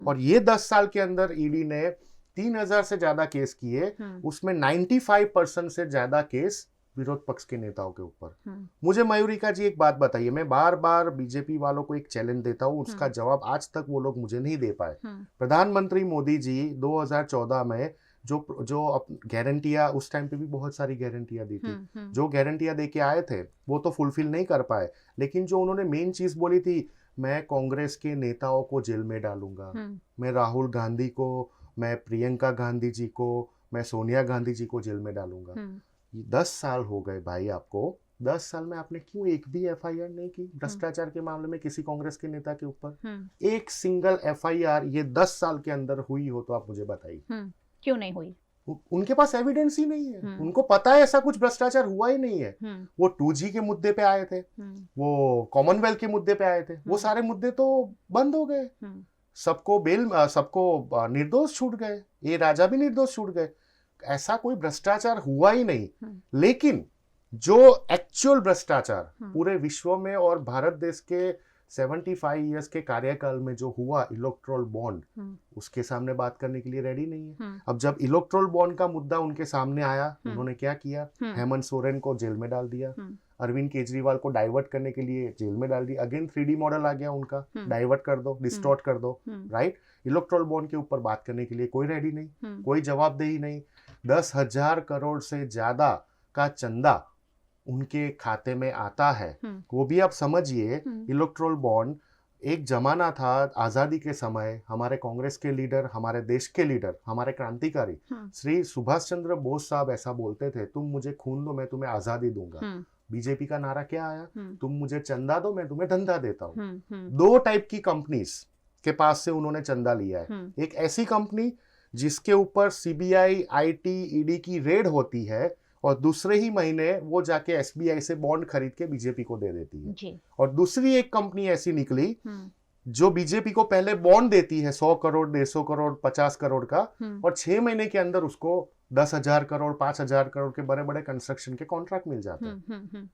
और ये 10 साल के अंदर ईडी ने 3000 से ज्यादा केस किए, उसमें 95% से ज्यादा केस विरोध पक्ष के नेताओं के ऊपर। मुझे मयूरिका जी एक बात बताइए, मैं बार बार बीजेपी वालों को एक चैलेंज देता हूं, उसका जवाब आज तक वो लोग मुझे नहीं दे पाए। प्रधानमंत्री मोदी जी 2014 में जो गारंटियां, उस टाइम पे भी बहुत सारी गारंटियां दी थी, जो गारंटियां दे के आए थे वो तो फुलफिल नहीं कर पाए, लेकिन जो उन्होंने मेन चीज बोली थी, मैं कांग्रेस के नेताओं को जेल में डालूंगा, मैं राहुल गांधी को, मैं प्रियंका गांधी जी को, मैं सोनिया गांधी जी को जेल में डालूंगा। 10 साल हो गए भाई आपको, 10 साल में आपने क्यों एक भी एफआईआर नहीं की भ्रष्टाचार के मामले में किसी कांग्रेस के नेता के ऊपर? एक सिंगल एफआईआर ये 10 साल के अंदर हुई हो तो आप मुझे बताइए। क्यों नहीं हुई? उनके पास एविडेंस ही नहीं है, उनको पता है ऐसा कुछ भ्रष्टाचार हुआ ही नहीं है। वो 2G के मुद्दे पे आए थे, वो कॉमनवेल्थ के मुद्दे पे आए थे, वो सारे मुद्दे तो बंद हो गए, सबको निर्दोष छूट गए, ये राजा भी निर्दोष छूट गए, ऐसा कोई भ्रष्टाचार हुआ ही नहीं। लेकिन जो एक्चुअल भ्रष्टाचार पूरे विश्व में और भारत देश के 75 इयर्स के कार्यकाल में जो हुआ, इलेक्टोरल बॉन्ड, उसके सामने बात करने के लिए रेडी नहीं है। अब जब इलेक्टोरल बॉन्ड का मुद्दा उनके सामने आया, उन्होंने क्या किया? हेमंत सोरेन को जेल में डाल दिया, अरविंद केजरीवाल को डाइवर्ट करने के लिए जेल में डाल दिया। अगेन 3D मॉडल आ गया उनका, डाइवर्ट कर दो, डिस्टॉर्ट कर दो, राइट? इलेक्टोरल बॉन्ड के ऊपर बात करने के लिए कोई रेडी नहीं, कोई जवाबदेही नहीं। 10,000 करोड़ से ज्यादा का चंदा उनके खाते में आता है, वो भी आप समझिए। इलेक्टोरल बॉन्ड, एक जमाना था आजादी के समय, हमारे कांग्रेस के लीडर, हमारे देश के लीडर, हमारे क्रांतिकारी श्री सुभाष चंद्र बोस साहब ऐसा बोलते थे, तुम मुझे खून दो मैं तुम्हें आजादी दूंगा। बीजेपी का नारा क्या आया? तुम मुझे चंदा दो मैं तुम्हें धंधा देता हूँ। दो टाइप की कंपनीज के पास से उन्होंने चंदा लिया है। एक ऐसी कंपनी जिसके ऊपर सीबीआई, आईटी, ईडी की रेड होती है, और दूसरे ही महीने वो जाके एसबीआई से बॉन्ड खरीद के बीजेपी को दे देती है जी। और दूसरी एक कंपनी ऐसी निकली जो बीजेपी को पहले बॉन्ड देती है 100 करोड़, 150 करोड़, 50 करोड़ का, और 6 महीने के अंदर उसको 10,000 करोड़, 5,000 करोड़ के बड़े बड़े कंस्ट्रक्शन के कॉन्ट्रैक्ट मिल जाते हैं।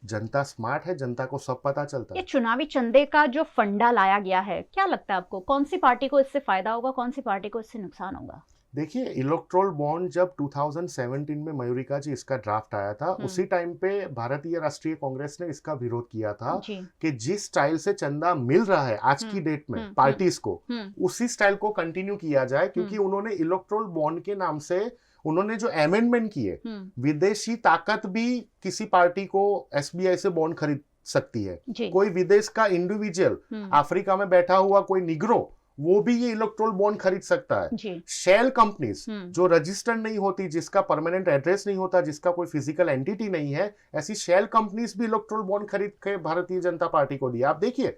जनता स्मार्ट है, जनता को सब पता चलता है। ये चुनावी चंदे का जो फंडा लाया गया है, क्या लगता है आपको, कौन सी पार्टी को इससे फायदा होगा, कौन सी पार्टी को इससे नुकसान होगा? देखिए, इलेक्टोरल बॉन्ड जब 2017 में मयूरिका जी इसका ड्राफ्ट आया था, उसी टाइम पे भारतीय राष्ट्रीय कांग्रेस ने इसका विरोध किया था कि जिस स्टाइल से चंदा मिल रहा है आज की डेट में पार्टीज को, उसी स्टाइल को कंटिन्यू किया जाए, क्योंकि उन्होंने इलेक्टोरल बॉन्ड के नाम से उन्होंने जो अमेंडमेंट किए, विदेशी ताकत भी किसी पार्टी को एसबीआई से बॉन्ड खरीद सकती है। कोई विदेश का इंडिविजुअल, अफ्रीका में बैठा हुआ कोई निग्रो, वो भी ये इलेक्टोरल बॉन्ड खरीद सकता है। शेल कंपनीज जो रजिस्टर्ड नहीं होती, जिसका परमानेंट एड्रेस नहीं होता, जिसका कोई फिजिकल एंटिटी नहीं है, ऐसी शेल कंपनीज भी इलेक्टोरल बॉन्ड खरीद के भारतीय जनता पार्टी को दिया। आप देखिए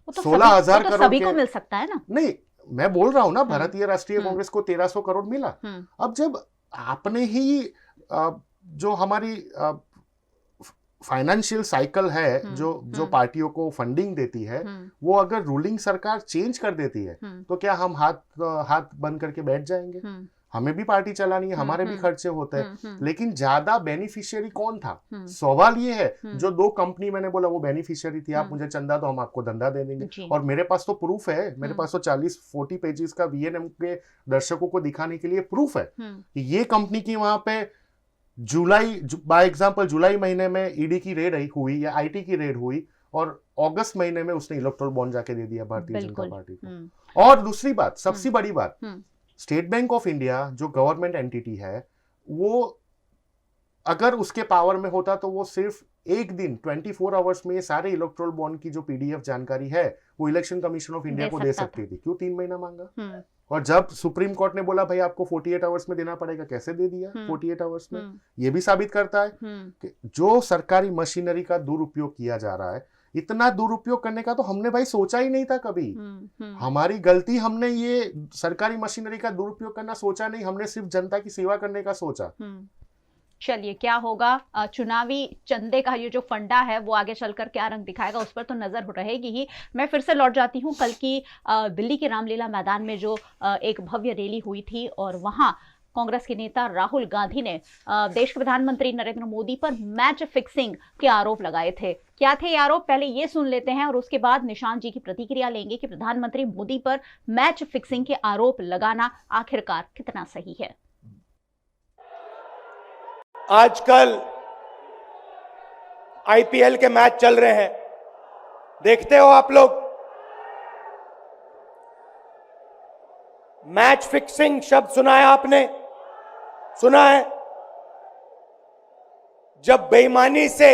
16,000 करोड़ सभी को मिल सकता है ना? नहीं, मैं बोल रहा हूं ना, भारतीय राष्ट्रीय कांग्रेस को 1300 करोड़ मिला। अब जब आपने ही जो हमारी फाइनेंशियल साइकिल है, जो पार्टियों को फंडिंग देती है, वो अगर रूलिंग सरकार चेंज कर देती है, तो क्या हम हाथ बंद करके बैठ जाएंगे? हमें भी पार्टी चलानी है, हमारे भी खर्चे होते हैं, लेकिन ज्यादा बेनिफिशियरी कौन था? सवाल ये है, जो दो कंपनी मैंने बोला वो बेनिफिशियरी थी, आप मुझे चंदा दो हम आपको धंधा दे देंगे, और मेरे पास तो प्रूफ है, मेरे पास तो 40-40 पेजेस का वीएनएम के दर्शकों को दिखाने के लिए प्रूफ है कि ये कंपनी की वहां पे बाय एग्जांपल जुलाई महीने में ईडी की रेड हुई या आईटी की रेड हुई, और अगस्त महीने में उसने इलेक्टोरल बॉन्ड जाके दे दिया भारतीय जनता पार्टी को। और दूसरी बात, सबसे बड़ी बात, स्टेट बैंक ऑफ इंडिया जो गवर्नमेंट एंटिटी है, वो अगर उसके पावर में होता तो वो सिर्फ एक दिन 24 आवर्स में ये सारे इलेक्टोरल बॉन्ड की जो पीडीएफ जानकारी है वो इलेक्शन कमीशन ऑफ इंडिया को दे सकती थी। क्यों 3 महीना मांगा? और जब सुप्रीम कोर्ट ने बोला भाई आपको 48 आवर्स में देना पड़ेगा, कैसे दे दिया 48 आवर्स में? ये भी साबित करता है कि जो सरकारी मशीनरी का दुरुपयोग किया जा रहा है, इतना दुरुपयोग करने का तो हमने भाई सोचा ही नहीं था कभी। हमारी गलती, हमने ये सरकारी मशीनरी का दुरुपयोग करना सोचा नहीं, हमने सिर्फ जनता की सेवा करने का सोचा। चलिए, क्या होगा चुनावी चंदे का ये जो फंडा है वो आगे चलकर क्या रंग दिखाएगा, उस पर तो नजर रहेगी ही। मैं फिर से लौट जाती हूँ कल की दिल्ली के रामलीला मैदान में जो एक भव्य रैली हुई थी, और वहाँ कांग्रेस के नेता राहुल गांधी ने देश के प्रधानमंत्री नरेंद्र मोदी पर मैच फिक्सिंग के आरोप लगाए थे। क्या थे ये आरोप, पहले ये सुन लेते हैं और उसके बाद निशांत जी की प्रतिक्रिया लेंगे कि प्रधानमंत्री मोदी पर मैच फिक्सिंग के आरोप लगाना आखिरकार कितना सही है। आजकल आईपीएल के मैच चल रहे हैं, देखते हो आप लोग। मैच फिक्सिंग शब्द सुना है आपने? सुना है? जब बेईमानी से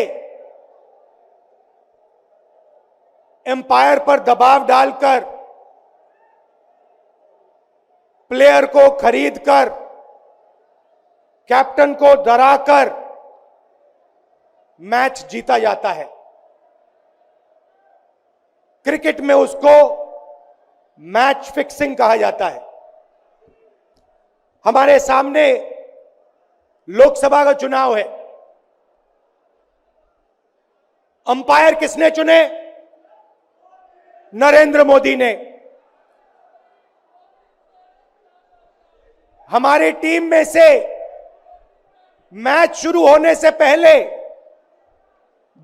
एम्पायर पर दबाव डालकर प्लेयर को खरीदकर कैप्टन को डराकर मैच जीता जाता है। क्रिकेट में उसको मैच फिक्सिंग कहा जाता है। हमारे सामने लोकसभा का चुनाव है। अंपायर किसने चुने? नरेंद्र मोदी ने। हमारी टीम में से मैच शुरू होने से पहले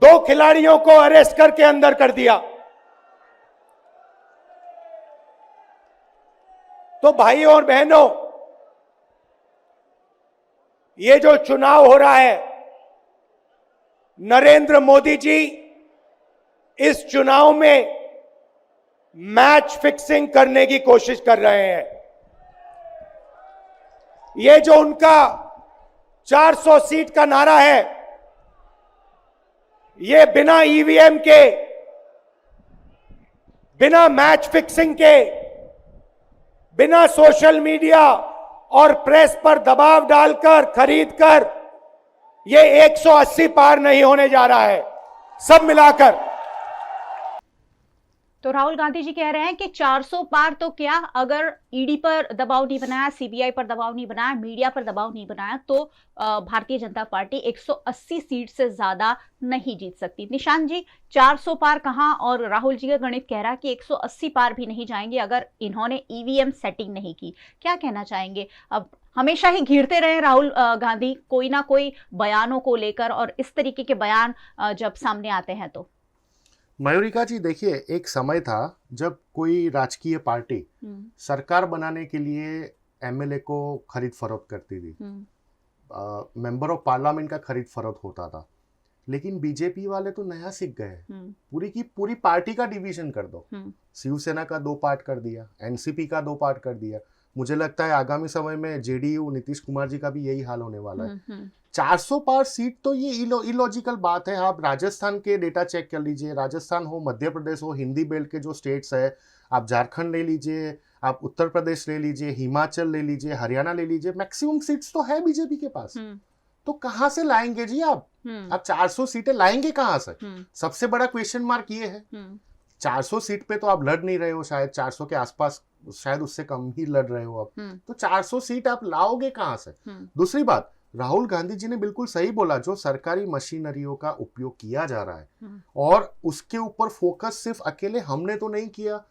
2 खिलाड़ियों को अरेस्ट करके अंदर कर दिया। तो भाइयों और बहनों, ये जो चुनाव हो रहा है, नरेंद्र मोदी जी इस चुनाव में मैच फिक्सिंग करने की कोशिश कर रहे हैं। ये जो उनका 400 सीट का नारा है, ये बिना ईवीएम के, बिना मैच फिक्सिंग के, बिना सोशल मीडिया और प्रेस पर दबाव डालकर खरीदकर, ये 180 पार नहीं होने जा रहा है सब मिलाकर। तो राहुल गांधी जी कह रहे हैं कि 400 पार तो क्या, अगर ईडी पर दबाव नहीं बनाया, सीबीआई पर दबाव नहीं बनाया, मीडिया पर दबाव नहीं बनाया, तो भारतीय जनता पार्टी 180 सीट से ज्यादा नहीं जीत सकती। निशांत जी, 400 पार कहां, और राहुल जी का गणित कह रहा है कि 180 पार भी नहीं जाएंगे अगर इन्होंने ईवीएम सेटिंग नहीं की। क्या कहना चाहेंगे? अब हमेशा ही घिरते रहे राहुल गांधी कोई ना कोई बयानों को लेकर, और इस तरीके के बयान जब सामने आते हैं तो। मयूरिका जी, देखिए, एक समय था जब कोई राजकीय पार्टी सरकार बनाने के लिए एमएलए को खरीद फरोख्त करती थी, मेंबर ऑफ पार्लियामेंट का खरीद फरोख्त होता था। लेकिन बीजेपी वाले तो नया सीख गए, पूरी की पूरी पार्टी का डिवीजन कर दो। शिवसेना का 2 पार्ट कर दिया, एनसीपी का 2 पार्ट कर दिया। मुझे लगता है आगामी समय में जेडीयू नीतीश कुमार जी का भी यही हाल होने वाला है। 400 पार सीट तो ये इलॉजिकल बात है। आप राजस्थान के डेटा चेक कर लीजिए, राजस्थान हो, मध्य प्रदेश हो, हिंदी बेल्ट के जो स्टेट्स है, आप झारखंड ले लीजिए, आप उत्तर प्रदेश ले लीजिए, हिमाचल ले लीजिए, हरियाणा ले लीजिए, मैक्सिमम सीट्स तो है बीजेपी के पास। तो कहां से लाएंगे जी आप 400 सीटें लाएंगे कहां से? सबसे बड़ा क्वेश्चन मार्क ये है। 400 सीट पे तो आप लड़ नहीं रहे हो, शायद 400 के आसपास, शायद उससे कम ही लड़ रहे हो आप। तो 400 सीट आप लाओगे कहां से? दूसरी बात, राहुल गांधी जी ने बिल्कुल सही बोला, जो सरकारी मशीनरियों का उपयोग किया जा रहा है और उसके ऊपर फोकस सिर्फ अकेले हमने तो नहीं किया।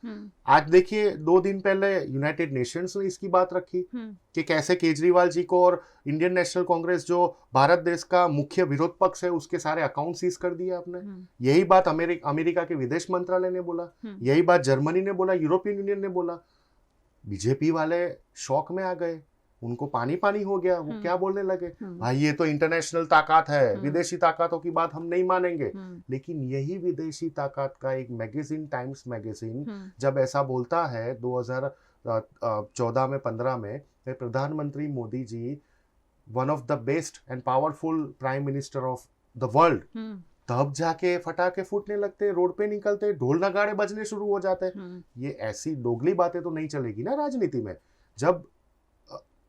आज देखिए, 2 दिन पहले यूनाइटेड नेशंस ने इसकी बात रखी कि कैसे केजरीवाल जी को और इंडियन नेशनल कांग्रेस, जो भारत देश का मुख्य विरोध पक्ष है, उसके सारे अकाउंट सीज कर दिया आपने। यही बात अमेरिका के विदेश मंत्रालय ने बोला, यही बात जर्मनी ने बोला, यूरोपियन यूनियन ने बोला। बीजेपी वाले शौक में आ गए, उनको पानी पानी हो गया। वो क्या बोलने लगे, भाई ये तो इंटरनेशनल ताकत है, विदेशी ताकतों की बात हम नहीं मानेंगे। लेकिन यही विदेशी ताकत का एक मैगजीन, टाइम्स मैगजीन, जब ऐसा बोलता है 2014 में 15 में, प्रधानमंत्री Modi ji one of the best and powerful prime minister of the world, तब जाके फटाके फूटने लगते, रोड पे निकलते, ढोल नगाड़े बजने शुरू हो जाते। ये ऐसी दोगली बातें तो नहीं चलेगी ना राजनीति में। जब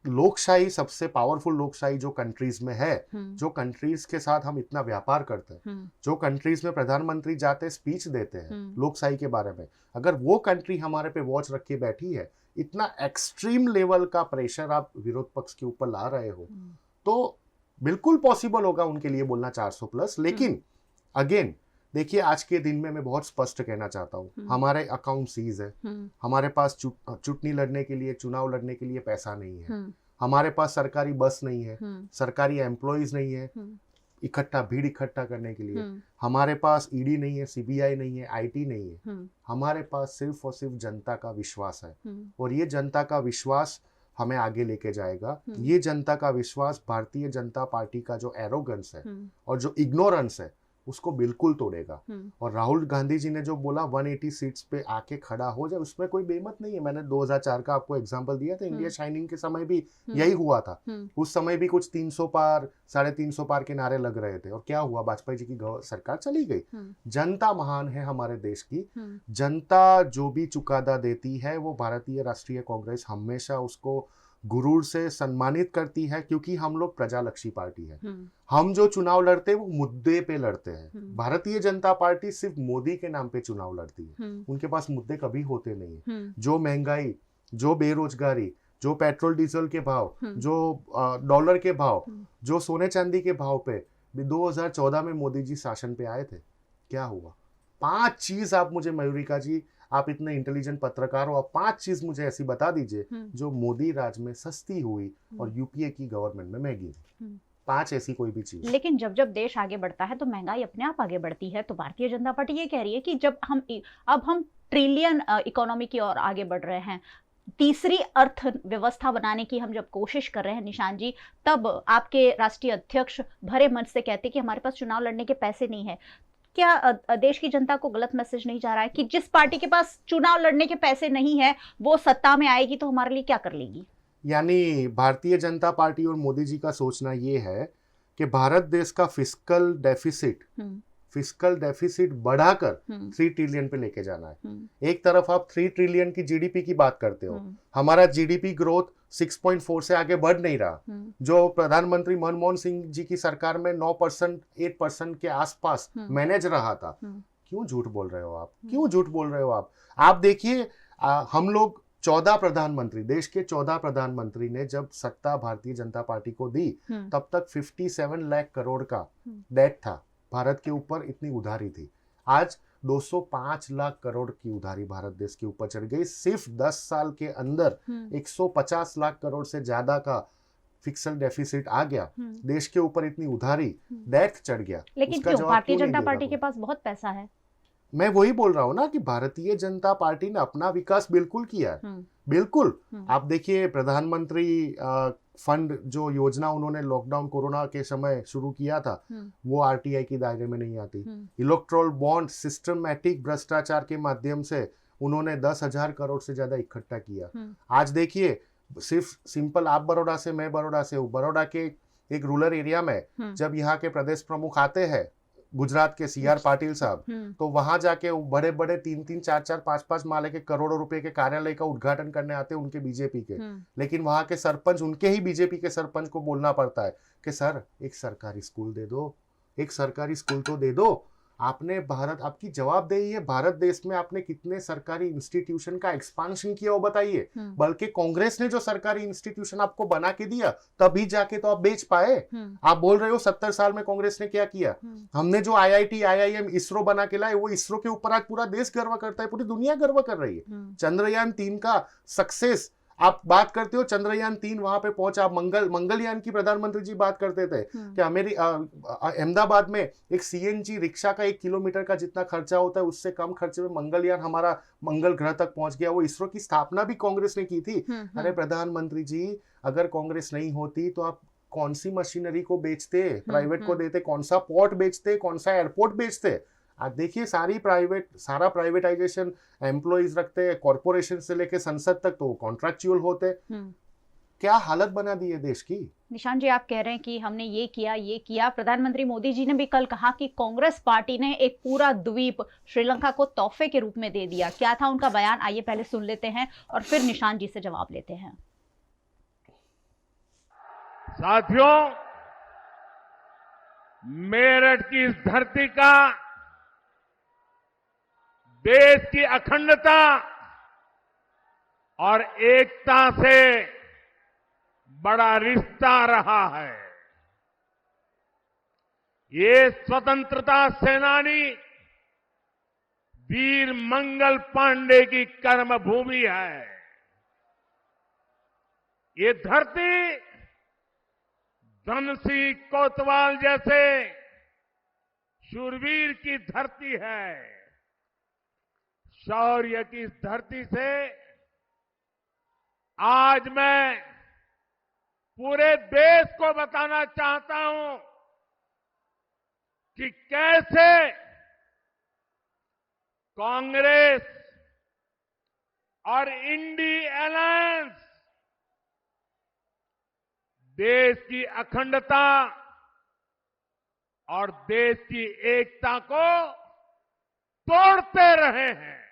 लोकशाही, सबसे पावरफुल लोकशाही जो कंट्रीज में है, जो कंट्रीज के साथ हम इतना व्यापार करते हैं, जो कंट्रीज में प्रधानमंत्री जाते स्पीच देते हैं लोकशाही के बारे में, अगर वो कंट्री हमारे पे वॉच रख के बैठी है, इतना एक्सट्रीम लेवल का प्रेशर आप विरोध पक्ष के ऊपर ला रहे हो, तो बिल्कुल पॉसिबल होगा उनके लिए बोलना 400 प्लस। लेकिन अगेन देखिए, आज के दिन में मैं बहुत स्पष्ट कहना चाहता हूँ, हमारे अकाउंट सीज है, हमारे पास चुनाव लड़ने के लिए पैसा नहीं है। हमारे पास सरकारी बस नहीं है, सरकारी एम्प्लॉइज नहीं है भीड़ इकट्ठा करने के लिए, हमारे पास ईडी नहीं है, सीबीआई नहीं है, आईटी नहीं है, हमारे पास सिर्फ और सिर्फ जनता का विश्वास है। और ये जनता का विश्वास हमें आगे लेके जाएगा। ये जनता का विश्वास भारतीय जनता पार्टी का जो एरोगेंस है और जो इग्नोरेंस है उसको बिल्कुल तोड़ेगा। और राहुल गांधी जी ने जो बोला 180 सीट्स पे आके खड़ा हो जाए, उसमें कोई बेमत नहीं है। मैंने 2004 का आपको एग्जांपल दिया था, इंडिया शाइनिंग के समय भी यही हुआ था। उस समय भी कुछ 300 पार 350 पार के नारे लग रहे थे और क्या हुआ, वाजपेयी जी की सरकार चली गई। जनता महान है हमारे देश की, जनता जो भी चुकादा देती है वो भारतीय राष्ट्रीय कांग्रेस हमेशा उसको गुरूर से सम्मानित करती है, क्योंकि हम लोग प्रजालक्षी पार्टी है। हम जो चुनाव लड़ते हैं वो मुद्दे पे लड़ते हैं। भारतीय जनता पार्टी सिर्फ मोदी के नाम पे चुनाव लड़ती है, उनके पास मुद्दे कभी होते नहीं है। जो महंगाई, जो बेरोजगारी, जो पेट्रोल डीजल के भाव, जो डॉलर के भाव, जो सोने चांदी के भाव पे 2014 में मोदी जी शासन पे आए थे, क्या हुआ? 5 चीज आप मुझे, मयूरिका जी आप इतने इंटेलिजेंट पत्रकार हो, आप 5 चीज मुझे ऐसी बता दीजिए जो मोदी राज में सस्ती हुई और यूपीए की गवर्नमेंट में महंगी हुई। 5 ऐसी कोई भी चीज। लेकिन जब जब देश आगे बढ़ता है तो महंगाई अपने आप आगे बढ़ती है। तो भारतीय जनता पार्टी ये कह रही है कि जब हम ट्रिलियन इकोनॉमी की ओर आगे बढ़ रहे हैं, तीसरी अर्थव्यवस्था बनाने की हम जब कोशिश कर रहे हैं निशांत जी, तब आपके राष्ट्रीय अध्यक्ष भरे मन से कहते कि हमारे पास चुनाव लड़ने के पैसे नहीं है। क्या देश की जनता को गलत मैसेज नहीं जा रहा है कि जिस पार्टी के पास चुनाव लड़ने के पैसे नहीं है वो सत्ता में आएगी तो हमारे लिए क्या कर लेगी? यानी भारतीय जनता पार्टी और मोदी जी का सोचना ये है कि भारत देश का फिस्कल डेफिसिट बढ़ाकर 3 ट्रिलियन पे लेके जाना है। एक तरफ आप 3 ट्रिलियन की जीडीपी की बात करते हो, हमारा जीडीपी ग्रोथ 6.4 से आगे बढ़ नहीं रहा। जो प्रधानमंत्री मनमोहन सिंह जी की सरकार में 9% 8% के आसपास मैनेज रहा था। क्यों झूठ बोल रहे हो आप? क्यों झूठ बोल रहे हो आप? आप देखिए, हम लोग 14 प्रधानमंत्री, देश के 14 प्रधानमंत्री ने जब सत्ता भारतीय जनता पार्टी को दी तब तक 57 लाख करोड़ का डेट था भारत के ऊपर, इतनी उधारी थी। आज 205 लाख करोड़ की उधारी भारत देश के ऊपर चढ़ गई। सिर्फ 10 साल के अंदर 150 लाख करोड़ से ज्यादा का फिक्सल डेफिसिट आ गया। देश के ऊपर इतनी उधारी, डेट चढ़ गया। लेकिन क्यों? भारतीय जनता पार्टी के पास बहुत पैसा है। मैं वही बोल रहा हूं ना कि भारतीय जनता पार्टी ने अपना विकास बिल्कुल किया है, बिल्कुल। आप देखिए, प्रधानमंत्री फंड जो योजना उन्होंने लॉकडाउन कोरोना के समय शुरू किया था, वो आरटीआई के दायरे में नहीं आती। इलेक्ट्रोल बॉन्ड सिस्टमैटिक भ्रष्टाचार के माध्यम से उन्होंने 10,000 करोड़ से ज्यादा इकट्ठा किया। आज देखिए, सिर्फ सिंपल आप बड़ौदा से, मैं बड़ौदा से हूँ, बड़ौदा के एक रूरल एरिया में जब यहाँ के प्रदेश प्रमुख आते हैं, गुजरात के सीआर पाटिल साहब, तो वहां जाके बड़े बड़े 3-3, 4-4, 5-5 माले के करोड़ों रुपए के कार्यालय का उद्घाटन करने आते हैं उनके बीजेपी के। लेकिन वहां के सरपंच, उनके ही बीजेपी के सरपंच को बोलना पड़ता है कि सर एक सरकारी स्कूल दे दो, एक सरकारी स्कूल तो दे दो। आपने आपकी जवाबदेही है, भारत देश में आपने कितने सरकारी इंस्टीट्यूशन का एक्सपांशन किया वो बताइए। बल्कि कांग्रेस ने जो सरकारी इंस्टीट्यूशन आपको बना के दिया तभी जाके तो आप बेच पाए। आप बोल रहे हो 70 साल में कांग्रेस ने क्या किया? हमने जो IIT, IIM, इसरो बना के लाए, वो इसरो के ऊपर आज पूरा देश गर्व करता है, पूरी दुनिया गर्व कर रही है। चंद्रयान 3 का सक्सेस आप बात करते हो, चंद्रयान 3 वहां पे पहुंचा। मंगलयान की प्रधानमंत्री जी बात करते थे कि अहमदाबाद में एक CNG रिक्शा का 1 किलोमीटर का जितना खर्चा होता है उससे कम खर्चे में मंगलयान हमारा मंगल ग्रह तक पहुंच गया। वो इसरो की स्थापना भी कांग्रेस ने की थी। अरे प्रधानमंत्री जी, अगर कांग्रेस नहीं होती तो आप कौन सी मशीनरी को बेचते, प्राइवेट को देते, कौन सा पोर्ट बेचते, कौन सा एयरपोर्ट बेचते? आज देखिए, सारा प्राइवेटाइजेशन एम्प्लॉइज रखते हैं, कॉर्पोरेशन से लेके संसद तक तो कॉन्ट्रैक्चुअल होते। क्या हालत बना दी है देश की। निशांत जी, आप कह रहे हैं कि हमने ये किया। प्रधानमंत्री मोदी जी ने भी कल कहा कि कांग्रेस पार्टी ने एक पूरा द्वीप श्रीलंका को तोहफे के रूप में दे दिया। क्या था उनका बयान, आइए पहले सुन लेते हैं और फिर निशांत जी से जवाब लेते हैं। साथियों, मेरठ की इस धरती का देश की अखंडता और एकता से बड़ा रिश्ता रहा है। ये स्वतंत्रता सेनानी वीर मंगल पांडे की कर्मभूमि है। ये धरती धनसी कोतवाल जैसे शूरवीर की धरती है। शौर्य की इस धरती से आज मैं पूरे देश को बताना चाहता हूं कि कैसे कांग्रेस और इंडी अलायंस देश की अखंडता और देश की एकता को तोड़ते रहे हैं।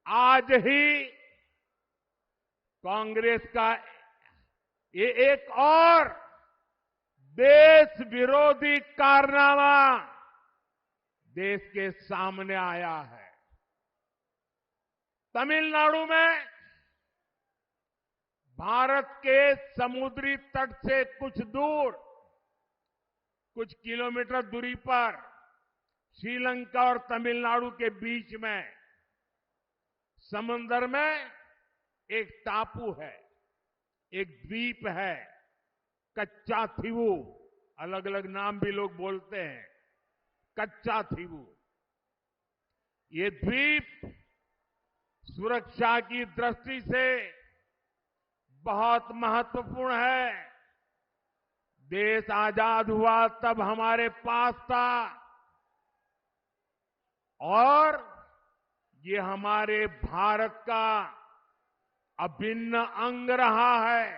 आज ही कांग्रेस का ये एक और देश विरोधी कारनामा देश के सामने आया है। तमिलनाडु में भारत के समुद्री तट से कुछ दूर, कुछ किलोमीटर दूरी पर श्रीलंका और तमिलनाडु के बीच में समुद्र में एक टापू है, एक द्वीप है, कच्चा थीवू, अलग अलग नाम भी लोग बोलते हैं, कच्चा थीवू। ये द्वीप सुरक्षा की दृष्टि से बहुत महत्वपूर्ण है। देश आजाद हुआ तब हमारे पास था और ये हमारे भारत का अभिन्न अंग रहा है।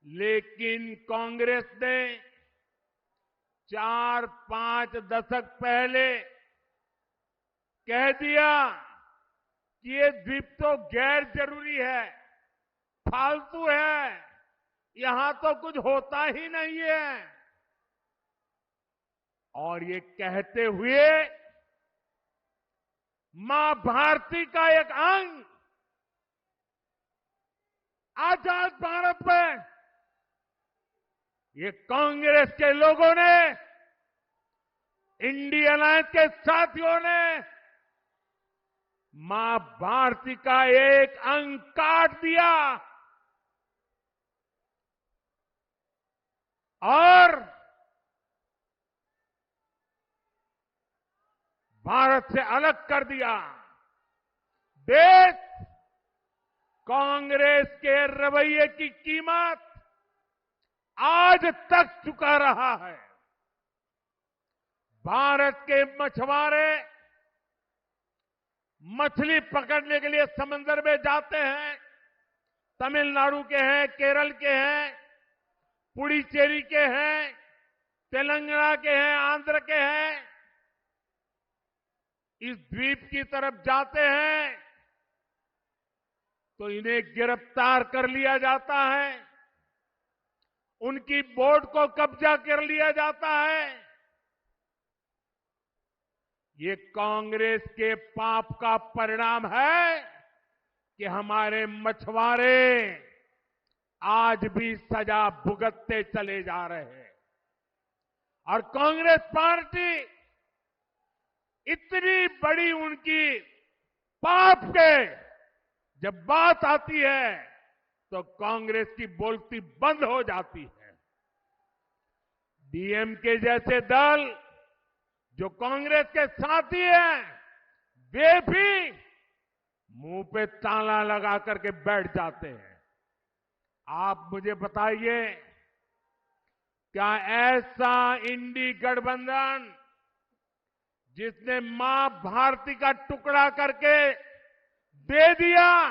लेकिन कांग्रेस ने 4-5 दशक पहले कह दिया कि ये द्वीप तो गैर जरूरी है, फालतू है, यहां तो कुछ होता ही नहीं है। और ये कहते हुए मां भारती का एक अंग आजाद भारत में ये कांग्रेस के लोगों ने, इंडियन अलायंस के साथियों ने मां भारती का एक अंग काट दिया और भारत से अलग कर दिया। देश कांग्रेस के रवैये की कीमत आज तक चुका रहा है। भारत के मछुआरे मछली पकड़ने के लिए समंदर में जाते हैं, तमिलनाडु के हैं, केरल के हैं, पुडुचेरी के हैं, तेलंगाना के हैं, आंध्र के हैं, इस द्वीप की तरफ जाते हैं तो इन्हें गिरफ्तार कर लिया जाता है, उनकी बोट को कब्जा कर लिया जाता है। ये कांग्रेस के पाप का परिणाम है कि हमारे मछुआरे आज भी सजा भुगतते चले जा रहे हैं। और कांग्रेस पार्टी इतनी बड़ी उनकी पाप के जब बात आती है तो कांग्रेस की बोलती बंद हो जाती है। डीएमके जैसे दल जो कांग्रेस के साथी हैं, वे भी मुंह पे ताला लगा करके बैठ जाते हैं। आप मुझे बताइए, क्या ऐसा इंडी गठबंधन जिसने मां भारती का टुकड़ा करके दे दिया,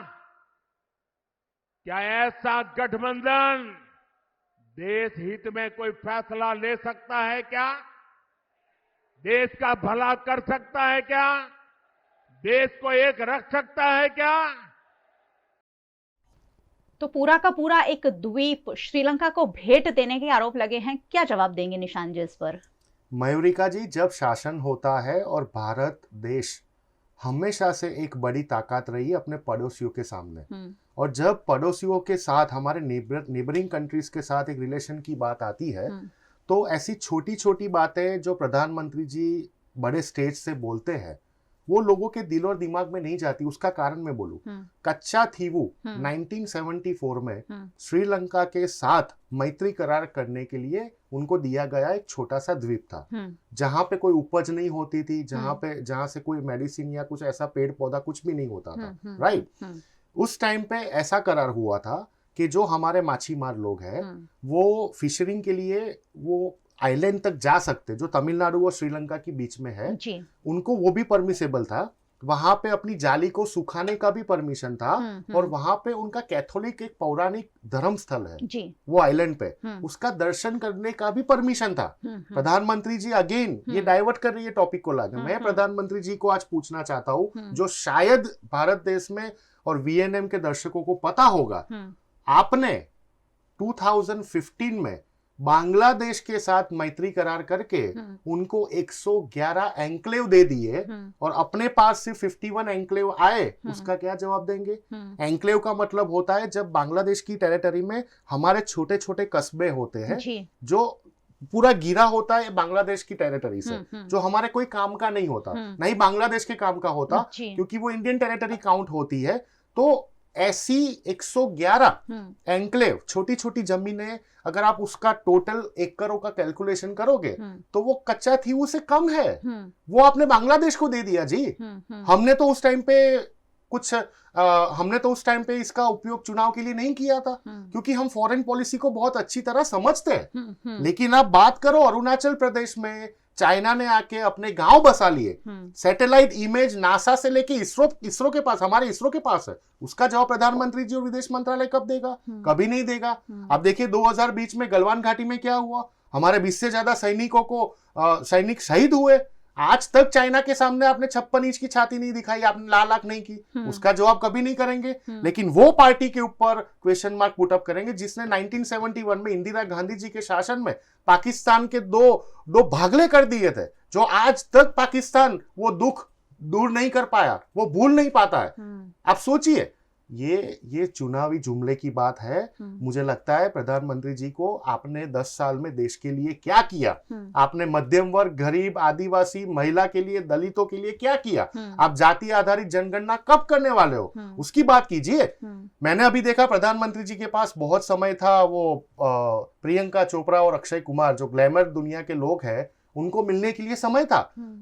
क्या ऐसा गठबंधन देश हित में कोई फैसला ले सकता है? क्या देश का भला कर सकता है? क्या देश को एक रख सकता है? क्या तो पूरा का पूरा एक द्वीप श्रीलंका को भेंट देने के आरोप लगे हैं। क्या जवाब देंगे निशान जी इस पर? मयूरिका जी, जब शासन होता है और भारत देश हमेशा से एक बड़ी ताकत रही है अपने पड़ोसियों के सामने, और जब पड़ोसियों के साथ, हमारे नेबरिंग कंट्रीज के साथ एक रिलेशन की बात आती है, तो ऐसी छोटी छोटी बातें जो प्रधानमंत्री जी बड़े स्टेज से बोलते हैं वो लोगों के दिल और दिमाग में नहीं जाती। उसका कारण मैं बोलूं, कच्चा थीवू 1974 में श्रीलंका के साथ मैत्री करार करने के लिए उनको दिया गया एक छोटा सा द्वीप था, जहां पे कोई उपज नहीं होती थी, जहां से कोई मेडिसिन या कुछ ऐसा पेड़ पौधा कुछ भी नहीं होता था, राइट। उस टाइम पे ऐसा करार हुआ था कि जो हमारे माछीमार लोग हैं वो फिशरिंग के लिए वो आइलैंड तक जा सकते, जो तमिलनाडु और श्रीलंका के बीच में है जी। उनको वो भी परमिसेबल था। वहां पे अपनी जाली को सुखाने का भी परमिशन था, और वहां पे उनका कैथोलिक एक पौराणिक धर्म स्थल है जी। वो आइलैंड पे, उसका दर्शन करने का भी परमिशन था। प्रधानमंत्री जी अगेन ये डाइवर्ट कर रही है टॉपिक को लाके। मैं प्रधानमंत्री जी को आज पूछना चाहता हूँ, जो शायद भारत देश में और वीएनएम के दर्शकों को पता होगा, आपने 2015 में बांग्लादेश के साथ मैत्री करार करके उनको 111 एंक्लेव दे दिए और अपने पास सिर्फ 51 एंक्लेव आए। उसका क्या जवाब देंगे? एंक्लेव का मतलब होता है जब बांग्लादेश की टेरिटरी में हमारे छोटे छोटे कस्बे होते हैं जो पूरा गिरा होता है बांग्लादेश की टेरिटरी से, जो हमारे कोई काम का नहीं होता, नहीं बांग्लादेश के काम का होता, क्योंकि वो इंडियन टेरिटरी काउंट होती है। तो ऐसी 111 एंक्लेव, छोटी छोटी जमीनें, अगर आप उसका टोटल एकड़ों का कैलकुलेशन करोगे तो वो कच्चा थी उसे कम है। वो आपने बांग्लादेश को दे दिया जी। हमने तो उस टाइम पे इसका उपयोग चुनाव के लिए नहीं किया था, क्योंकि हम फॉरेन पॉलिसी को बहुत अच्छी तरह समझते हैं। लेकिन आप बात करो अरुणाचल प्रदेश में चाइना ने आके अपने गांव बसा लिए, सैटेलाइट इमेज नासा से लेके इसरो के पास, हमारे इसरो के पास है। उसका जवाब प्रधानमंत्री जी और विदेश मंत्रालय कब देगा? कभी नहीं देगा। अब देखिए 2020 में गलवान घाटी में क्या हुआ, हमारे 20 से ज्यादा सैनिक शहीद हुए। आज तक चाइना के सामने आपने 56 इंच की छाती नहीं दिखाई, आपने लाल आंख नहीं की। उसका जवाब कभी नहीं करेंगे। लेकिन वो पार्टी के ऊपर क्वेश्चन मार्क पुट अप करेंगे जिसने 1971 में इंदिरा गांधी जी के शासन में पाकिस्तान के दो भागले कर दिए थे, जो आज तक पाकिस्तान वो दुख दूर नहीं कर पाया, वो भूल नहीं पाता है। आप सोचिए, ये चुनावी जुमले की बात है। मुझे लगता है प्रधानमंत्री जी को आपने 10 साल में देश के लिए क्या किया, आपने मध्यम वर्ग, गरीब, आदिवासी, महिला के लिए, दलितों के लिए क्या किया, आप जाति आधारित जनगणना कब करने वाले हो, उसकी बात कीजिए। मैंने अभी देखा प्रधानमंत्री जी के पास बहुत समय था, वो प्रियंका चोपड़ा और अक्षय कुमार जो ग्लैमर दुनिया के लोग हैं उनको मिलने के लिए समय था।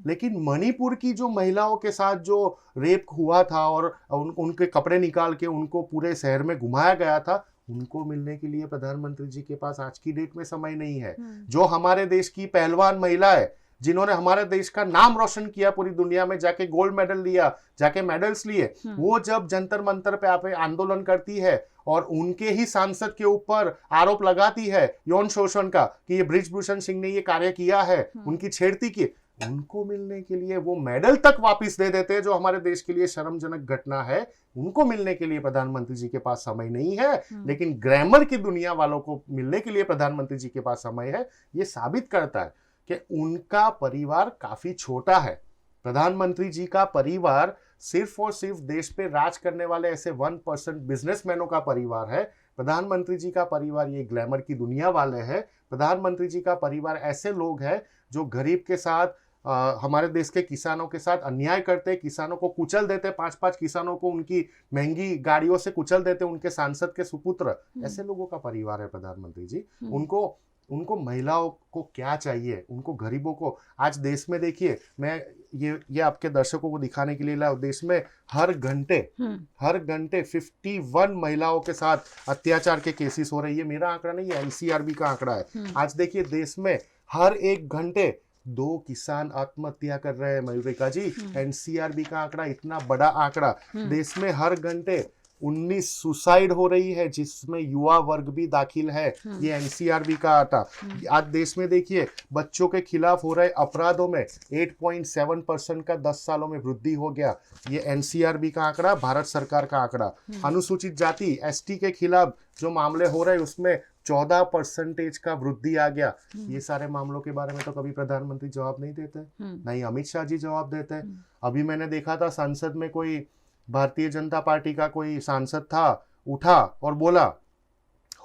लेकिन मणिपुर की जो महिलाओं के साथ जो रेप हुआ था और उनके कपड़े निकाल के उनको पूरे शहर में घुमाया गया था, उनको मिलने के लिए प्रधानमंत्री जी के पास आज की डेट में समय नहीं है। जो हमारे देश की पहलवान महिला है, जिन्होंने हमारे देश का नाम रोशन किया पूरी दुनिया में, जाके गोल्ड मेडल लिया, जाके मेडल्स लिए, वो जब जंतर मंतर पे आप आंदोलन करती है और उनके ही सांसद के ऊपर आरोप लगाती है यौन शोषण का कि ये बृजभूषण सिंह ने ये कार्य किया है, उनकी छेड़ती की, उनको मिलने के लिए वो मेडल तक वापस दे देते हैं, जो हमारे देश के लिए शर्मजनक घटना है। उनको मिलने के लिए प्रधानमंत्री जी के पास समय नहीं है, लेकिन ग्रामर की दुनिया वालों को मिलने के लिए प्रधानमंत्री जी के पास समय है। ये साबित करता है कि उनका परिवार काफी छोटा है। प्रधानमंत्री जी का परिवार सिर्फ और सिर्फ देश पे राज करने वाले ऐसे 1% बिजनेसमैनों का परिवार है। प्रधानमंत्री जी का परिवार ये ग्लैमर की दुनिया वाले हैं। प्रधानमंत्री जी का परिवार ऐसे लोग हैं जो गरीब के साथ, हमारे देश के किसानों के साथ अन्याय करते, किसानों को कुचल देते, 5-5 किसानों को उनकी महंगी गाड़ियों से कुचल देते, उनके सांसद के सुपुत्र। ऐसे लोगों का परिवार है प्रधानमंत्री जी। उनको महिलाओं को क्या चाहिए, उनको गरीबों को, आज देश में देखिए, मैं ये आपके दर्शकों को दिखाने के लिए लाया, देश में हर घंटे 51 महिलाओं के साथ अत्याचार के केसेस हो रही है। मेरा आंकड़ा नहीं है, एनसीआरबी का आंकड़ा है। आज देखिए देश में हर 1 घंटे 2 किसान आत्महत्या कर रहे हैं मयूरिका जी। एनसीआरबी का आंकड़ा, इतना बड़ा आंकड़ा। देश में हर घंटे 19 सुसाइड हो रही है, जिसमें युवा वर्ग भी दाखिल है। ये एनसीआरबी का आता। आज देश में देखिए बच्चों के खिलाफ हो रहे अपराधों में 8.7% का 10 सालों में वृद्धि हो गया। ये एनसीआरबी का आंकड़ा, भारत सरकार का आंकड़ा। अनुसूचित जाति एसटी के खिलाफ जो मामले हो रहे उसमें 14% का वृद्धि आ गया। ये सारे मामलों के बारे में तो कभी प्रधानमंत्री जवाब नहीं देते, नहीं अमित शाह जी जवाब देते। अभी मैंने देखा था संसद में कोई भारतीय जनता पार्टी का कोई सांसद था, उठा और बोला,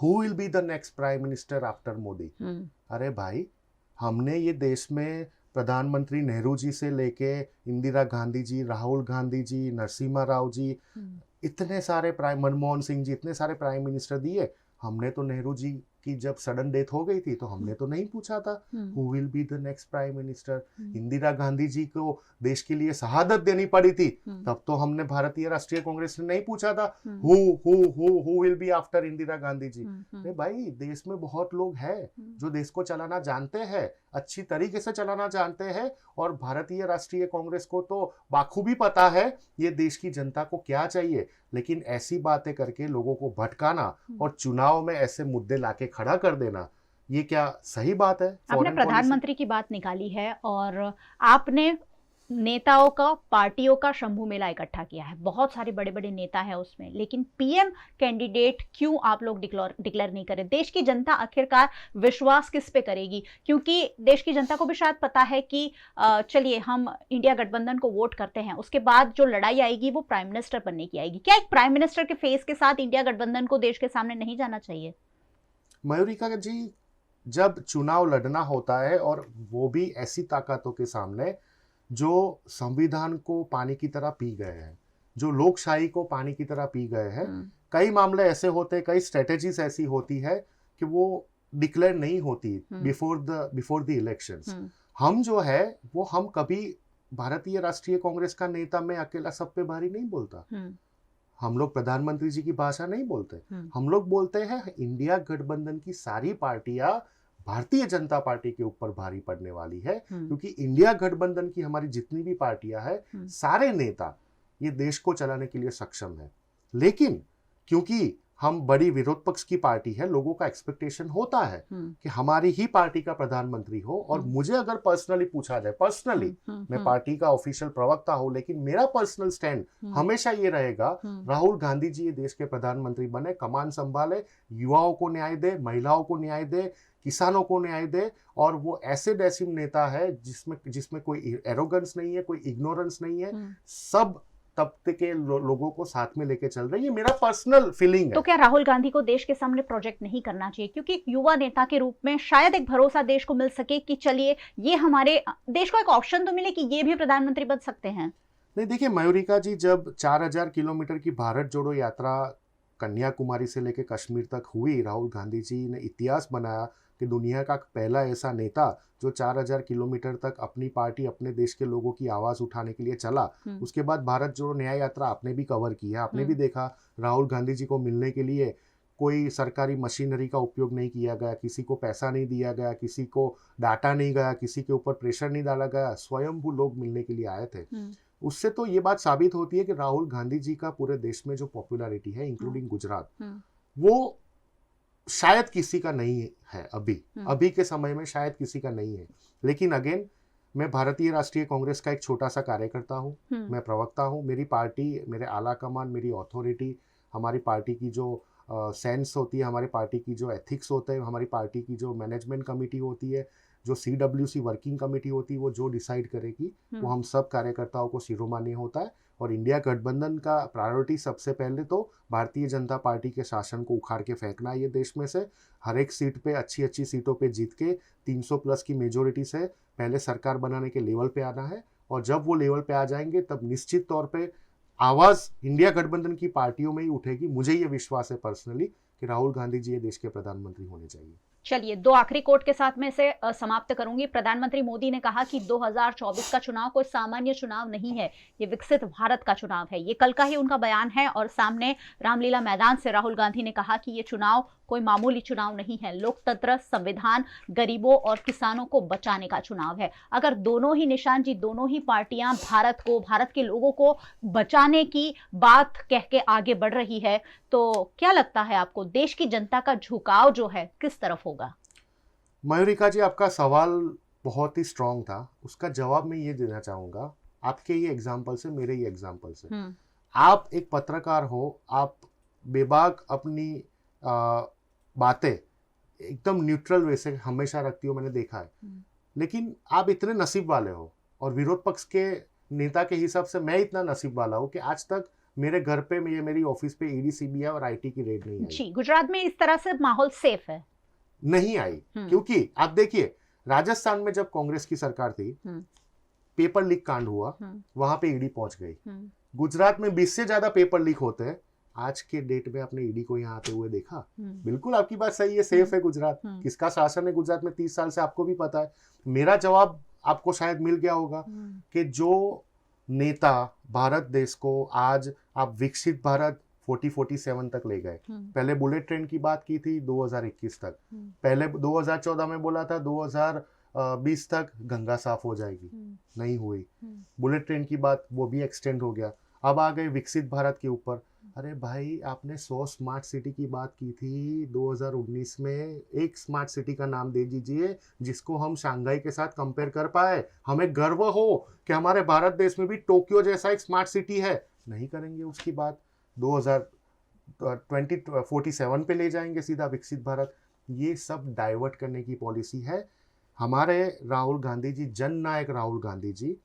who will be the next prime minister after Modi. अरे भाई, हमने ये देश में प्रधानमंत्री नेहरू जी से लेके इंदिरा गांधी जी, राहुल गांधी जी, नरसिम्हा राव जी, इतने सारे मनमोहन सिंह जी, इतने सारे प्राइम मिनिस्टर दिए। हमने तो नेहरू जी की जब सडन डेथ हो गई थी तो हमने तो नहीं पूछा था who will be the next prime minister. Indira Gandhi ji को देश के लिए शहादत देनी पड़ी थी, तब तो हमने भारतीय राष्ट्रीय कांग्रेस ने नहीं पूछा था who will be after Indira Gandhi ji. नहीं भाई, देश में बहुत लोग हैं जो देश को चलाना जानते हैं, अच्छी तरीके से चलाना जानते हैं, और भारतीय राष्ट्रीय कांग्रेस को तो बाखूबी पता है ये देश की जनता को क्या चाहिए। लेकिन ऐसी बातें करके लोगों को भटकाना और चुनाव में ऐसे मुद्दे लाके खड़ा कर देना, ये क्या सही बात है? आपने प्रधानमंत्री की बात निकाली है और आपने नेताओं का, पार्टियों का शंभू मेला इकट्ठा किया है, बहुत सारे बड़े बड़े नेता है उसमें, लेकिन पीएम कैंडिडेट क्यों आप लोग डिक्लेयर नहीं करें? देश की जनता आखिरकार विश्वास किस पे करेगी? क्योंकि देश की जनता को भी शायद पता है कि चलिए हम इंडिया गठबंधन को वोट करते हैं, उसके बाद जो लड़ाई आएगी वो प्राइम मिनिस्टर बनने की आएगी। क्या एक प्राइम मिनिस्टर के फेस के साथ इंडिया गठबंधन को देश के सामने नहीं जाना चाहिए? मयूरिका जी, जब चुनाव लड़ना होता है और वो भी ऐसी ताकतों के सामने जो संविधान को पानी की तरह पी गए हैं, जो लोकशाही को पानी की तरह पी गए हैं, कई मामले ऐसे होते हैं, कई स्ट्रेटेजीज ऐसी होती है कि वो डिक्लेयर नहीं होती बिफोर द इलेक्शंस। हम जो है वो हम कभी भारतीय राष्ट्रीय कांग्रेस का नेता मैं अकेला सब पे भारी नहीं बोलता। हम लोग प्रधानमंत्री जी की भाषा नहीं बोलते, हम लोग बोलते हैं इंडिया गठबंधन की सारी पार्टियां भारतीय जनता पार्टी के ऊपर भारी पड़ने वाली है, क्योंकि इंडिया गठबंधन की हमारी जितनी भी पार्टियां हैं, सारे नेता ये देश को चलाने के लिए सक्षम है। लेकिन क्योंकि हम बड़ी विरोध पक्ष की पार्टी है, लोगों का एक्सपेक्टेशन होता है कि हमारी ही पार्टी का प्रधानमंत्री हो। और मुझे अगर पर्सनली पूछा जाए, पर्सनली मैं पार्टी का ऑफिशियल प्रवक्ता हूं, लेकिन मेरा पर्सनल स्टैंड हमेशा ये रहेगा, राहुल गांधी जी ये देश के प्रधानमंत्री बने, कमान संभाले, युवाओं को न्याय दे, महिलाओं को न्याय दे, किसानों को न्याय दे, और वो ऐसे डेसिम नेता है जिसमें कोई एरोगेंस नहीं है, कोई इग्नोरेंस नहीं है, सब तबके के लोगों को साथ में लेके चल रही है। मेरा पर्सनल फीलिंग है। तो क्या राहुल गांधी को देश के सामने प्रोजेक्ट नहीं करना चाहिए? क्योंकि एक युवा नेता के रूप में शायद एक भरोसा देश को मिल सके कि चलिए ये हमारे देश को एक ऑप्शन तो मिले कि ये भी प्रधानमंत्री बन सकते हैं। नहीं, देखिए मयूरिका जी, जब 4000 किलोमीटर की भारत जोड़ो यात्रा कन्याकुमारी से लेकर कश्मीर तक हुई, राहुल गांधी जी ने इतिहास बनाया कि दुनिया का पहला ऐसा नेता जो 4000 किलोमीटर तक अपनी पार्टी, अपने देश के लोगों की आवाज उठाने के लिए चला। उसके बाद भारत जोड़ो न्याय यात्रा आपने भी कवर की है, आपने भी देखा राहुल गांधी जी को मिलने के लिए कोई सरकारी मशीनरी का उपयोग नहीं किया गया, किसी को पैसा नहीं दिया गया, किसी को डाटा नहीं गया, किसी के ऊपर प्रेशर नहीं डाला गया, स्वयंभू लोग मिलने के लिए आए थे। उससे तो ये बात साबित होती है कि राहुल गांधी जी का पूरे देश में जो पॉपुलैरिटी है, इंक्लूडिंग गुजरात, वो शायद किसी का नहीं है अभी के समय में, शायद किसी का नहीं है। लेकिन अगेन, मैं भारतीय राष्ट्रीय कांग्रेस का एक छोटा सा कार्यकर्ता हूँ, मैं प्रवक्ता हूँ। मेरी पार्टी, मेरे आला कमान, मेरी अथॉरिटी, हमारी पार्टी की जो सेंस होती है, हमारी पार्टी की जो एथिक्स होते हैं, हमारी पार्टी की जो मैनेजमेंट कमेटी होती है, जो CWC वर्किंग कमेटी होती है, वो जो डिसाइड करेगी वो हम सब कार्यकर्ताओं को शिरोमान्य होता है। और इंडिया गठबंधन का प्रायोरिटी सबसे पहले तो भारतीय जनता पार्टी के शासन को उखाड़ के फेंकना है ये देश में से, हर एक सीट पे, अच्छी अच्छी सीटों पे जीत के 300 प्लस की मेजोरिटी से पहले सरकार बनाने के लेवल पे आना है। और जब वो लेवल पे आ जाएंगे तब निश्चित तौर पे आवाज इंडिया गठबंधन की पार्टियों में ही उठेगी। मुझे ये विश्वास है पर्सनली कि राहुल गांधी जी ये देश के प्रधानमंत्री होने चाहिए। चलिए, दो आखिरी कोट के साथ में इसे समाप्त करूंगी। प्रधानमंत्री मोदी ने कहा कि 2024 का चुनाव कोई सामान्य चुनाव नहीं है, ये विकसित भारत का चुनाव है। ये कल का ही उनका बयान है। और सामने रामलीला मैदान से राहुल गांधी ने कहा कि ये चुनाव कोई मामूली चुनाव नहीं है, लोकतंत्र, संविधान, गरीबों और किसानों को बचाने का चुनाव है। अगर दोनों ही निशान जी, दोनों ही पार्टियां भारत को, भारत के लोगों को बचाने की बात कह के आगे बढ़ रही है, तो क्या लगता है आपको देश की जनता का झुकाव जो है किस तरफ होगा? मयूरिका जी, आपका सवाल बहुत ही स्ट्रांग था। उसका जवाब मैं ये देना चाहूंगा आपके ये एग्जाम्पल से, मेरे ये एग्जाम्पल से। आप एक पत्रकार हो, आप बेबाक अपनी बातें एकदम न्यूट्रल वे से हमेशा रखती हो, मैंने देखा है। लेकिन आप इतने नसीब वाले हो, और विरोध पक्ष के नेता के हिसाब से मैं इतना नसीब वाला हूँ कि आज तक मेरे घर पे, मेरी ऑफिस पे ED, CBI और IT की रेड नहीं आई। जी, गुजरात में इस तरह से माहौल सेफ है? नहीं आई, क्योंकि आप देखिए, राजस्थान में जब कांग्रेस की सरकार थी, पेपर लीक कांड हुआ, वहां पे ईडी पहुंच गई। गुजरात में 20 से ज्यादा पेपर लीक होते हैं। आज के डेट में आपने ईडी को यहाँ आते हुए देखा? बिल्कुल आपकी बात सही है, सेफ है गुजरात। किसका शासन है गुजरात में 30 साल से, आपको भी पता है। मेरा जवाब आपको शायद मिल गया होगा कि जो नेता भारत देश को आज आप विकसित भारत 4047 तक ले गए। पहले बुलेट ट्रेन की बात की थी 2021 तक, पहले 2014 में बोला था 2020 तक गंगा साफ हो जाएगी, नहीं हुई। बुलेट ट्रेन की बात, वो भी एक्सटेंड हो गया। अब आ गए विकसित भारत के ऊपर। अरे भाई, आपने 100 स्मार्ट सिटी की बात की थी 2019 में। एक स्मार्ट सिटी का नाम दे दीजिए जिसको हम शंघाई के साथ कंपेयर कर पाए, हमें गर्व हो कि हमारे भारत देश में भी टोक्यो जैसा एक स्मार्ट सिटी है। नहीं करेंगे उसकी बात, 2047 पे ले जाएंगे सीधा विकसित भारत। ये सब डाइवर्ट करने की पॉलिसी है हमारे राहुल गांधी जी, जननायक राहुल गांधी जी,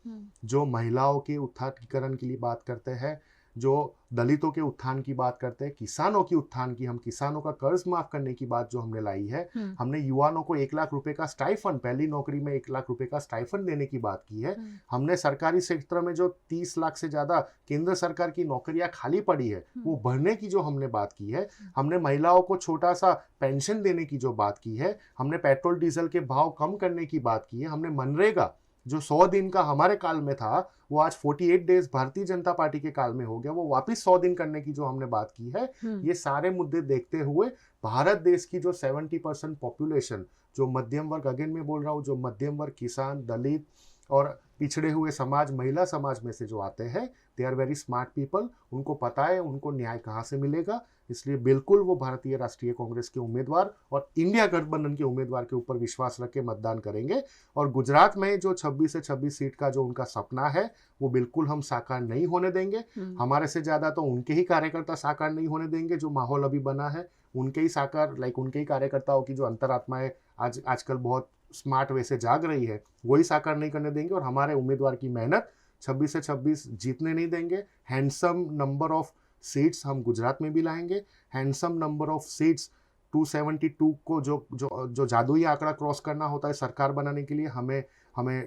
जो महिलाओं के उत्थानीकरण के लिए बात करते हैं, जो दलितों के उत्थान की बात करते हैं, किसानों की उत्थान की, हम किसानों का कर्ज माफ करने की बात जो हमने लाई है। हमने युवाओं को 1 लाख रुपए का स्टाइफंड, पहली नौकरी में 1 लाख रुपए का स्टाइफंड देने की बात की है। हमने सरकारी सेक्टर में जो 30 लाख से ज्यादा केंद्र सरकार की नौकरियां खाली पड़ी है वो भरने की जो हमने बात की है। हमने महिलाओं को छोटा सा पेंशन देने की जो बात की है। हमने पेट्रोल डीजल के भाव कम करने की बात की है। हमने मनरेगा जो 100 दिन का हमारे काल में था वो आज 48 डेज भारतीय जनता पार्टी के काल में हो गया, वो वापस 100 दिन करने की जो हमने बात की है। ये सारे मुद्दे देखते हुए भारत देश की जो 70% पॉपुलेशन, जो मध्यम वर्ग, अगेन मैं बोल रहा हूँ, जो मध्यम वर्ग, किसान, दलित और पिछड़े हुए समाज, महिला समाज में से जो आते हैं, they are very smart people. उनको पता है उनको न्याय कहाँ से मिलेगा। इसलिए बिल्कुल वो भारतीय राष्ट्रीय कांग्रेस के उम्मीदवार और इंडिया गठबंधन के उम्मीदवार के ऊपर विश्वास रख के मतदान करेंगे। और गुजरात में जो 26 से 26 सीट का जो उनका सपना है वो बिल्कुल हम साकार नहीं होने देंगे। हमारे से ज्यादा तो उनके ही कार्यकर्ता साकार नहीं होने देंगे। जो माहौल अभी बना है उनके ही साकार, उनके ही कार्यकर्ताओं की जो अंतरात्माएं आजकल बहुत स्मार्ट वे से जाग रही है, वही साकार नहीं करने देंगे। और हमारे उम्मीदवार की मेहनत 26 से 26 जीतने नहीं देंगे। हैंडसम नंबर ऑफ सीट्स हम गुजरात में भी लाएंगे। हैंडसम नंबर ऑफ सीट्स 272 को जो जादुई आंकड़ा क्रॉस करना होता है सरकार बनाने के लिए, हमें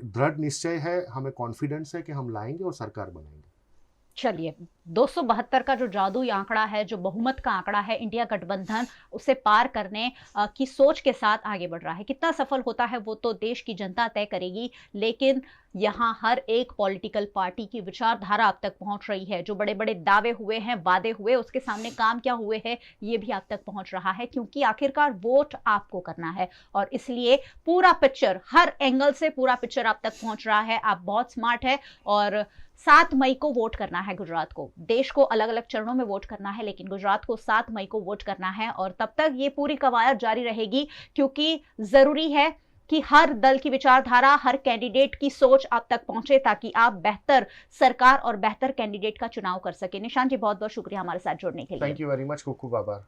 दृढ़ निश्चय है, हमें कॉन्फिडेंस है कि हम लाएंगे और सरकार बनाएंगे। चलिए, 272 का जो जादुई आंकड़ा है, जो बहुमत का आंकड़ा है, इंडिया गठबंधन उसे पार करने की सोच के साथ आगे बढ़ रहा है। कितना सफल होता है वो तो देश की जनता तय करेगी, लेकिन यहाँ हर एक पॉलिटिकल पार्टी की विचारधारा अब तक पहुंच रही है। जो बड़े बड़े दावे हुए हैं, वादे हुए, उसके सामने काम क्या हुए हैं, ये भी आप तक पहुंच रहा है। क्योंकि आखिरकार वोट आपको करना है और इसलिए पूरा पिक्चर, हर एंगल से पूरा पिक्चर आप तक पहुंच रहा है। आप बहुत स्मार्ट है और 7 मई को वोट करना है गुजरात को। देश को अलग अलग चरणों में वोट करना है, लेकिन गुजरात को 7 मई को वोट करना है। और तब तक ये पूरी कवायद जारी रहेगी, क्योंकि जरूरी है कि हर दल की विचारधारा, हर कैंडिडेट की सोच आप तक पहुंचे, ताकि आप बेहतर सरकार और बेहतर कैंडिडेट का चुनाव कर सके। निशांत जी, बहुत बहुत शुक्रिया हमारे साथ जुड़ने के लिए। Thank you very much. Kukku Baba.